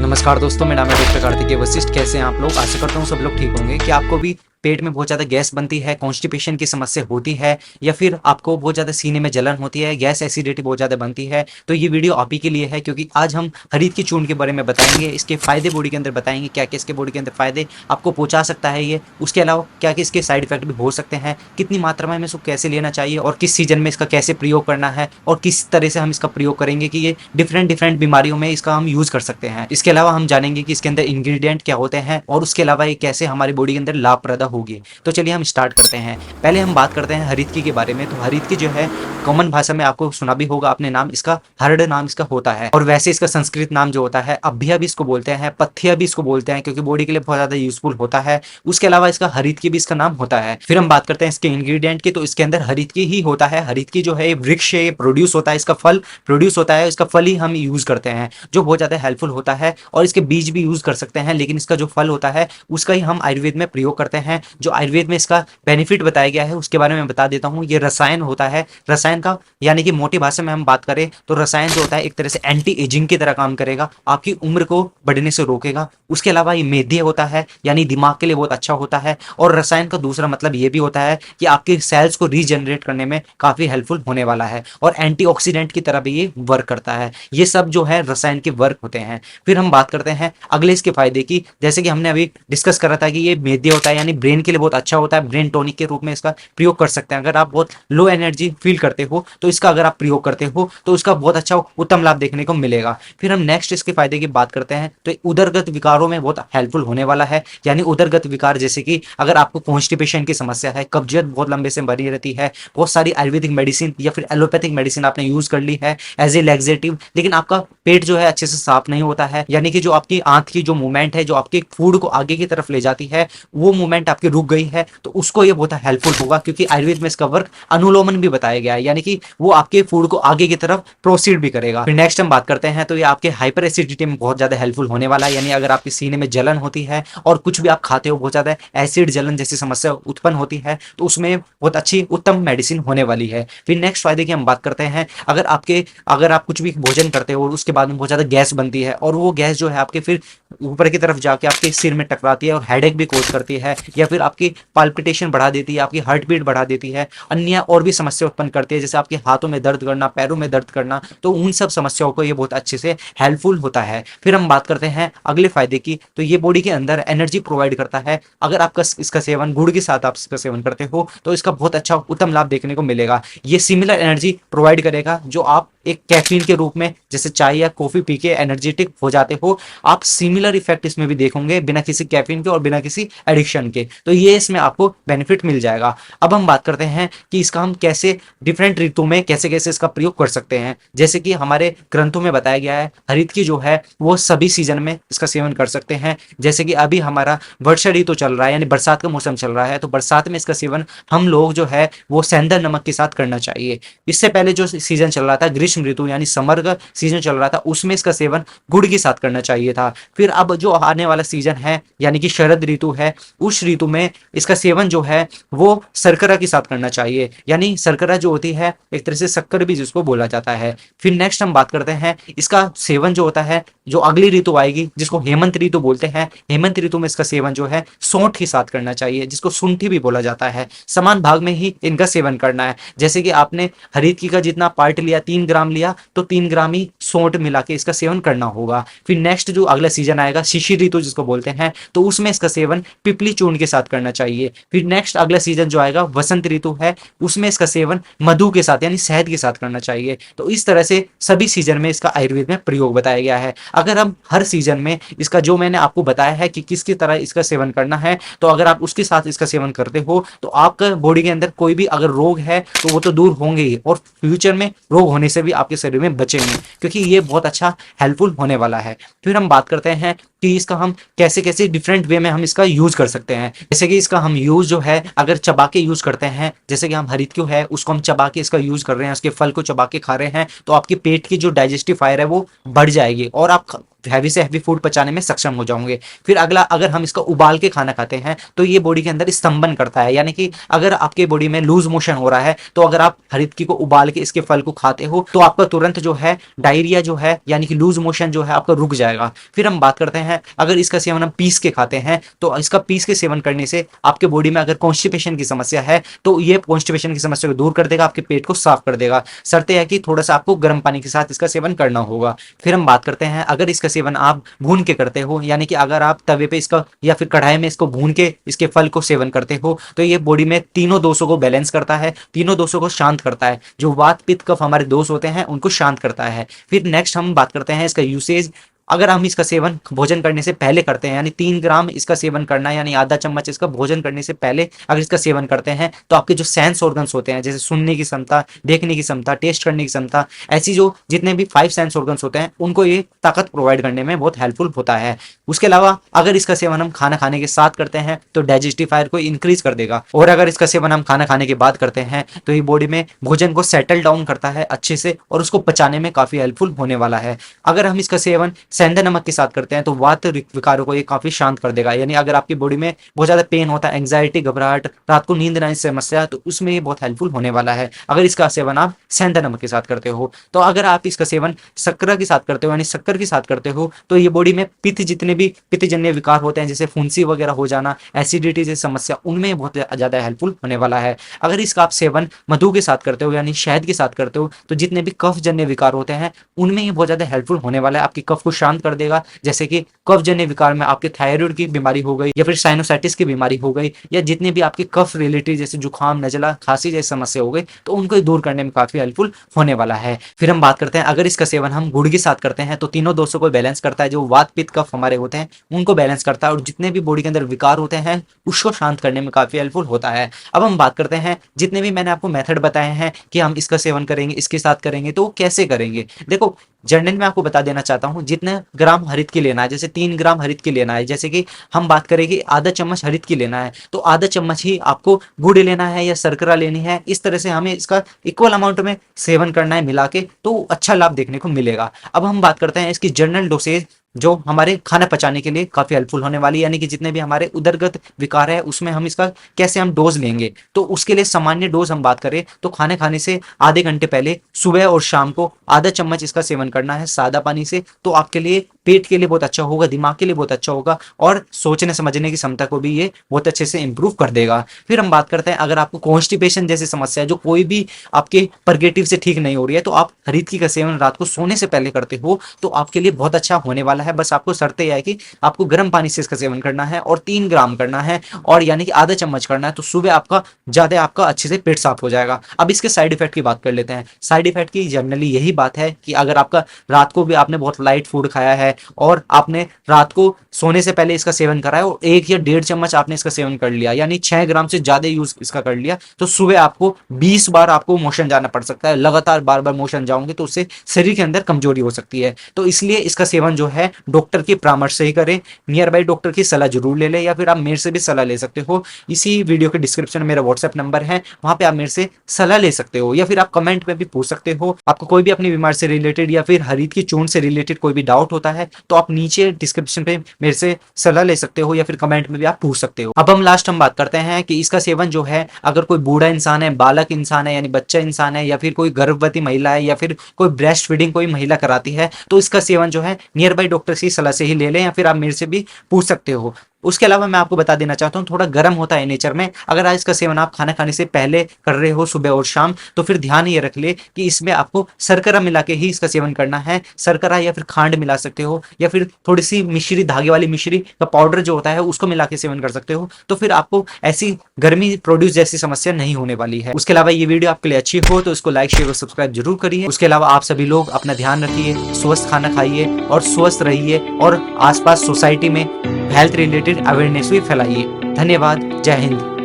नमस्कार दोस्तों, मेरा नाम है डॉक्टर कार्तिकेय वशिष्ठ। कैसे हैं आप लोग? आशा करता हूँ सब लोग ठीक होंगे। कि आपको भी पेट में बहुत ज़्यादा गैस बनती है, कॉन्स्टिपेशन की समस्या होती है, या फिर आपको बहुत ज़्यादा सीने में जलन होती है, गैस एसिडिटी बहुत ज़्यादा बनती है, तो ये वीडियो आप ही के लिए है। क्योंकि आज हम हरीद के चूर्ण के बारे में बताएंगे, इसके फायदे बॉडी के अंदर बताएंगे, क्या क्या इसके बॉडी के अंदर फायदे आपको पहुंचा सकता है ये। उसके अलावा क्या क्या इसके साइड इफेक्ट भी हो सकते हैं, कितनी मात्रा में हमें इसको कैसे लेना चाहिए, और किस सीजन में इसका कैसे प्रयोग करना है, और किस तरह से हम इसका प्रयोग करेंगे कि ये डिफरेंट डिफरेंट बीमारियों में इसका हम यूज़ कर सकते हैं। इसके अलावा हम जानेंगे कि इसके अंदर इंग्रेडिएंट क्या होते हैं, और उसके अलावा ये कैसे हमारी बॉडी के अंदर लाभप्रद होगी। तो चलिए हम स्टार्ट करते हैं। पहले हम बात करते हैं हरीद के बारे में। तो हरीद जो है, कॉमन भाषा में आपको सुना भी होगा आपने नाम, इसका हरड़ नाम इसका होता है, और वैसे इसका संस्कृत नाम जो होता है अभ्या भी इसको बोलते हैं, पथ्या भी इसको बोलते हैं, क्योंकि बॉडी के लिए बहुत ज्यादा यूजफुल होता है। उसके अलावा इसका हरीद की भी इसका नाम होता है। फिर हम बात करते हैं इसके इंग्रेडिएंट की। तो इसके अंदर हरीद की ही होता है। हरीद की जो है वृक्ष है, प्रोड्यूस होता है, इसका फल प्रोड्यूस होता है, इसका फल ही हम यूज करते हैं, जो बहुत ज्यादा हेल्पफुल होता है। और इसके बीज भी यूज कर सकते हैं, लेकिन इसका जो फल होता है उसका ही हम आयुर्वेद में प्रयोग करते हैं। जो आयुर्वेद में इसका बेनिफिट बताया गया है उसके बारे में बता देता हूँ। ये रसायन होता है, रसायन का यानी कि मोटी भाषा में हम बात करें तो रसायन जो होता है एक तरह से एंटी एजिंग की तरह काम करेगा, आपकी उम्र को बढ़ने से रोकेगा। उसके अलावा ये मेध्य होता है, यानी दिमाग के लिए बहुत अच्छा होता है। और रसायन का दूसरा मतलब ये भी होता है कि आपके सेल्स को रीजनरेट करने में काफी हेल्पफुल होने वाला है, और एंटीऑक्सीडेंट की तरह भी ये वर्क करता है। ये सब जो है रसायन के वर्क होते हैं। फिर हम बात करते हैं अगले इसके फायदे की। जैसे कि हमने अभी डिस्कस करा था कि ये मेध्य होता है, यानी ब्रेन के लिए बहुत अच्छा होता है, ब्रेन टॉनिक के रूप में इसका प्रयोग कर सकते हैं। अगर आप बहुत लो एनर्जी फील करते हो तो इसका अगर आप प्रयोग करते हो तो उसका बहुत अच्छा उत्तम लाभ देखने को मिलेगा। फिर हम नेक्स्ट इसके फायदे की बात करते हैं। तो उदरगत विकारों में बहुत हेल्पफुल होने वाला है। यानी उदरगत विकार, जैसे कि अगर आपको कॉन्स्टिपेशन की समस्या है, कब्जियत बहुत लंबे से बनी रहती है, बहुत सारी आयुर्वेदिक मेडिसिन या फिर एलोपैथिक मेडिसिन आपने यूज कर ली है एज ए लैक्सेटिव, लेकिन आपका पेट जो है अच्छे से साफ नहीं होता है, यानी कि जो आपकी आंत की जो मूवमेंट है, जो आपके फूड को आगे की तरफ ले जाती है, वो मूवमेंट आपकी रुक गई है, तो उसको ये बहुत हेल्पफुल होगा। क्योंकि आयुर्वेद में इसका वर्क अनुलोमन भी बताया गया है, यानी कि वो आपके फूड को आगे की तरफ प्रोसीड भी करेगा। फिर नेक्स्ट हम बात करते हैं। तो ये आपके हाइपर एसिडिटी में बहुत ज्यादा हेल्पफुल होने वाला है। यानी अगर आपके सीने में जलन होती है और कुछ भी आप खाते हो बहुत ज्यादा एसिड जलन जैसी समस्या उत्पन्न होती है, तो उसमें बहुत अच्छी उत्तम मेडिसिन होने वाली है। फिर नेक्स्ट फायदे की हम बात करते हैं। अगर आप कुछ भी भोजन करते हो और उसके बाद में बहुत ज्यादा गैस बनती है, और वो गैस जो है आपके फिर ऊपर की तरफ जाके आपके सिर में टकराती है और हेडेक भी कोज करती है, या फिर आपकी पाल्पिटेशन बढ़ा देती है, आपकी हार्ट बीट बढ़ा देती है, अन्य और भी समस्या उत्पन्न करती है, जैसे आपके हाथों में दर्द करना, पैरों में दर्द करना, तो उन सब समस्याओं को ये बहुत अच्छे से हेल्पफुल होता है। फिर हम बात करते हैं अगले फायदे की। तो ये बॉडी के अंदर एनर्जी प्रोवाइड करता है। अगर आपका इसका सेवन गुड़ के साथ आप इसका सेवन करते हो तो इसका बहुत अच्छा उत्तम लाभ देखने को मिलेगा। ये सिमिलर एनर्जी प्रोवाइड करेगा जो आप एक कैफीन के रूप में जैसे चाय या कॉफी पी के एनर्जेटिक हो जाते हो, आप सिमिलर इफेक्ट इसमें भी देखोगे बिना किसी कैफीन के और बिना किसी एडिक्शन के। तो ये इसमें आपको बेनिफिट मिल जाएगा। अब हम बात करते हैं कि इसका हम कैसे डिफरेंट ऋतु में कैसे कैसे इसका प्रयोग कर सकते हैं। जैसे कि हमारे ग्रंथों में बताया गया है, हरित की जो है वो सभी सीजन में इसका सेवन कर सकते हैं। जैसे कि अभी हमारा वर्षा ऋतु चल रहा है, यानी बरसात का मौसम चल रहा है, तो बरसात में इसका सेवन हम लोग जो है वो सेंधा नमक के साथ करना चाहिए। इससे पहले जो सीजन चल रहा था ग्रीष्म ऋतु यानी समर का सीजन चल रहा था, उसमें इसका सेवन गुड़ के साथ करना चाहिए था। फिर अब जो आने वाला सीजन है यानी कि शरद ऋतु है, उस ऋतु में इसका सेवन जो है वो शर्करा के साथ करना चाहिए। यानी शर्करा जो होती है एक तरह से शक्कर भी जिसको बोला जाता है। फिर नेक्स्ट हम बात करते हैं इसका सेवन जो होता है, जो अगली ऋतु आएगी जिसको हेमंत ऋतु बोलते हैं, हेमंत ऋतु में इसका सेवन जो है सौंठ के साथ करना चाहिए, जिसको सुंठी भी बोला जाता है। समान भाग में ही इनका सेवन करना है। जैसे कि आपने हरीद की का जितना पार्ट लिया 3 ग्राम लिया, तो 3 ग्राम ही सौंठ मिला के इसका सेवन करना होगा। फिर नेक्स्ट जो अगला सीजन आएगा शिशिर ऋतु जिसको बोलते हैं, तो उसमें इसका सेवन पिपली चूर्ण के साथ करना चाहिए। फिर नेक्स्ट अगला सीजन जो आएगा वसंत ऋतु है, उसमें इसका सेवन मधु के साथ यानी शहद के साथ करना चाहिए। तो इस तरह से सभी सीजन में इसका आयुर्वेद में प्रयोग बताया गया है। अगर हम हर सीजन में इसका जो मैंने आपको बताया है कि किसकी तरह इसका सेवन करना है, तो अगर आप उसके साथ इसका सेवन करते हो तो आपका बॉडी के अंदर कोई भी अगर रोग है तो वो तो दूर होंगे ही, और फ्यूचर में रोग होने से भी आपके शरीर में बचेंगे, क्योंकि ये बहुत अच्छा हेल्पफुल होने वाला है। फिर हम बात करते हैं कि कि इसका हम कैसे कैसे डिफरेंट वे में हम इसका यूज कर सकते हैं। जैसे कि इसका हम यूज जो है अगर चबा के यूज करते हैं, जैसे कि हम हरित क्यों है उसको हम चबा के इसका यूज कर रहे हैं, उसके फल को चबा के खा रहे हैं, तो आपके पेट की जो डाइजेस्टिव फायर है वो बढ़ जाएगी और आप हैवी से हैवी फूड पचाने में सक्षम हो जाओगे। फिर अगला, अगर हम इसका उबाल के खाना खाते हैं तो ये बॉडी के अंदर स्तंभन करता है, यानी कि अगर आपके बॉडी में लूज मोशन हो रहा है तो अगर आप हरितकी को उबाल के इसके फल को खाते हो तो आपका तुरंत जो है डायरिया जो है यानी कि लूज मोशन जो है आपका रुक जाएगा। फिर हम बात करते हैं अगर इसका सेवन हम पीस के खाते हैं तो इसका पीस के सेवन करने से आपके बॉडी में अगर कॉन्स्टिपेशन की समस्या है तो ये कॉन्स्टिपेशन की समस्या को दूर कर देगा, आपके पेट को साफ कर देगा। शर्ते है कि थोड़ा सा आपको गर्म पानी के साथ इसका सेवन करना होगा। फिर हम बात करते हैं अगर इसका सेवन आप भून के करते हो, यानी कि अगर आप तवे पे इसका या फिर कढ़ाई में इसको भून के इसके फल को सेवन करते हो तो ये बॉडी में तीनों दोषों को बैलेंस करता है, तीनों दोषों को शांत करता है। जो वात पित्त कफ हमारे दोष होते हैं उनको शांत करता है। फिर नेक्स्ट हम बात करते हैं इसका यूसेज। अगर हम इसका सेवन भोजन करने से पहले करते हैं, यानी 3 ग्राम इसका सेवन करना है, यानी आधा चम्मच इसका भोजन करने से पहले अगर इसका सेवन करते हैं तो आपके जो सेंस ऑर्गन्स होते हैं, जैसे सुनने की क्षमता, देखने की क्षमता, टेस्ट करने की क्षमता, ऐसी जो जितने भी 5 सेंस ऑर्गन्स होते हैं उनको ये ताकत प्रोवाइड करने में बहुत हेल्पफुल होता है। उसके अलावा अगर इसका सेवन हम खाना खाने के साथ करते हैं तो डाइजेस्टिव फायर को इंक्रीज कर देगा, और अगर इसका सेवन हम खाना खाने के बाद करते हैं तो ये बॉडी में भोजन को सेटल डाउन करता है अच्छे से और उसको पचाने में काफी हेल्पफुल होने वाला है। अगर हम इसका सेवन सेंधा नमक के साथ करते हैं तो वात विकारों को ये काफी शांत कर देगा, यानी अगर आपकी बॉडी में बहुत ज्यादा पेन होता है, एंग्जाइटी, घबराहट, रात को नींद नहीं समस्या, तो उसमें ये बहुत हेल्पफुल होने वाला है अगर इसका सेवन आप सेंधा नमक के साथ करते हो। तो अगर आप इसका सेवन शक्कर के साथ करते हो, यानी शक्कर के साथ करते हो, तो ये बॉडी में पित्त, जितने भी पित्तजन्य विकार होते हैं जैसे फुंसी वगैरह हो जाना, एसिडिटी जैसी समस्या, उनमें बहुत ज्यादा हेल्पफुल होने वाला है। अगर इसका आप सेवन मधु के साथ करते हो यानी शहद के साथ करते हो तो जितने भी कफजन्य विकार होते हैं उनमें ये बहुत ज्यादा हेल्पफुल होने वाला है, आपकी कफ को शांत कर देगा। जैसे कि कफजन्य विकार में आपके थायराइड की बीमारी हो गई या फिर साइनोसाइटिस की बीमारी हो गई, या जितने भी आपके कफ रिलेटेड जैसे जुकाम, नजला, खांसी जैसी समस्या हो गई, तो उनको दूर करने में काफी हेल्पफुल होने वाला है। फिर हम बात करते हैं अगर इसका सेवन हम गुड़ के साथ करते हैं तो तीनों दोषों को बैलेंस करता है, जो वात पित्त कफ हमारे होते हैं उनको बैलेंस करता है, और जितने भी बॉडी के अंदर विकार होते हैं उसको शांत करने में काफी हेल्पफुल होता है। अब हम बात करते हैं जितने भी मैंने आपको मेथड बताए हैं कि हम इसका सेवन करेंगे, इसके साथ करेंगे, तो कैसे करेंगे। देखो, जनरल में आपको बता देना चाहता हूं जितने ग्राम हरित की लेना है, जैसे 3 ग्राम हरित की लेना है, जैसे कि हम बात करेंगे आधा चम्मच हरित की लेना है तो आधा चम्मच ही आपको गुड़ लेना है या शर्करा लेनी है। इस तरह से हमें इसका इक्वल अमाउंट में सेवन करना है मिला के, तो अच्छा लाभ देखने को मिलेगा। अब हम बात करते हैं इसकी जनरल डोसेज जो हमारे खाना पचाने के लिए काफी हेल्पफुल होने वाली है, यानी कि जितने भी हमारे उदरगत विकार है उसमें हम इसका कैसे हम डोज लेंगे। तो उसके लिए सामान्य डोज हम बात करें तो खाने खाने से आधे घंटे पहले सुबह और शाम को आधा चम्मच इसका सेवन करना है सादा पानी से, तो आपके लिए पेट के लिए बहुत अच्छा होगा, दिमाग के लिए बहुत अच्छा होगा, और सोचने समझने की क्षमता को भी ये बहुत अच्छे से इंप्रूव कर देगा। फिर हम बात करते हैं अगर आपको कॉन्स्टिपेशन जैसी समस्या है जो कोई भी आपके परगेटिव से ठीक नहीं हो रही है तो आप हरित का सेवन रात को सोने से पहले करते हो तो आपके लिए बहुत अच्छा होने वाला है। बस आपको शर्त यह है कि आपको गर्म पानी से इसका सेवन करना है और 3 ग्राम करना है, और यानी कि आधा चम्मच करना है, तो सुबह आपका अच्छे से पेट साफ हो जाएगा। अब इसके साइड इफेक्ट की बात कर लेते हैं। साइड इफेक्ट की जनरली यही बात है कि अगर आपका रात को भी आपने बहुत लाइट फूड खाया है और आपने रात को सोने से पहले इसका सेवन करा है और 1 या 1.5 चम्मच आपने इसका सेवन कर लिया, यानी 6 ग्राम से ज्यादा यूज इसका कर लिया, तो सुबह आपको 20 बार आपको मोशन जाना पड़ सकता है। लगातार बार बार मोशन जाओगे तो उससे शरीर के अंदर कमजोरी हो सकती है। तो इसलिए इसका सेवन जो है डॉक्टर के परामर्श से ही करें, नियर बाई डॉक्टर की सलाह जरूर ले लें, या फिर आप मेरे से भी सलाह ले सकते हो। इसी वीडियो के डिस्क्रिप्शन में मेरा व्हाट्सएप नंबर है, वहां पे आप मेरे से सलाह ले सकते हो, या फिर आप कमेंट में भी पूछ सकते हो। आपको कोई भी अपनी बीमारी से रिलेटेड या फिर हरित की चूर्ण से रिलेटेड कोई भी डाउट होता है तो आप नीचे डिस्क्रिप्शन पे मेरे से सलाह ले सकते हो, या फिर कमेंट में भी आप पूछ सकते हो। अब हम लास्ट बात करते हैं कि इसका सेवन जो है अगर कोई बूढ़ा इंसान है, बालक इंसान है यानी बच्चा इंसान है, या फिर कोई गर्भवती महिला है, या फिर कोई ब्रेस्ट फीडिंग कोई महिला कराती है, तो इसका सेवन जो है नियर बाई डॉक्टर की सलाह से ही ले लें, या फिर आप मेरे से भी पूछ सकते हो। उसके अलावा मैं आपको बता देना चाहता हूँ थोड़ा गर्म होता है नेचर में, अगर आज इसका सेवन आप खाना खाने से पहले कर रहे हो सुबह और शाम, तो फिर ध्यान ये रख ले कि इसमें आपको शर्करा मिला के ही इसका सेवन करना है। शर्करा या फिर खांड मिला सकते हो, या फिर थोड़ी सी मिश्री, धागे वाली मिश्री का पाउडर जो होता है उसको मिला के सेवन कर सकते हो, तो फिर आपको ऐसी गर्मी प्रोड्यूस जैसी समस्या नहीं होने वाली है। उसके अलावा ये वीडियो आपके लिए अच्छी हो तो इसको लाइक, शेयर और सब्सक्राइब जरूर करिए। उसके अलावा आप सभी लोग अपना ध्यान रखिए, स्वस्थ खाना खाइए और स्वस्थ रहिए, और आसपास सोसाइटी में हेल्थ रिलेटेड अवेयरनेस भी फैलाइए। धन्यवाद। जय हिंद।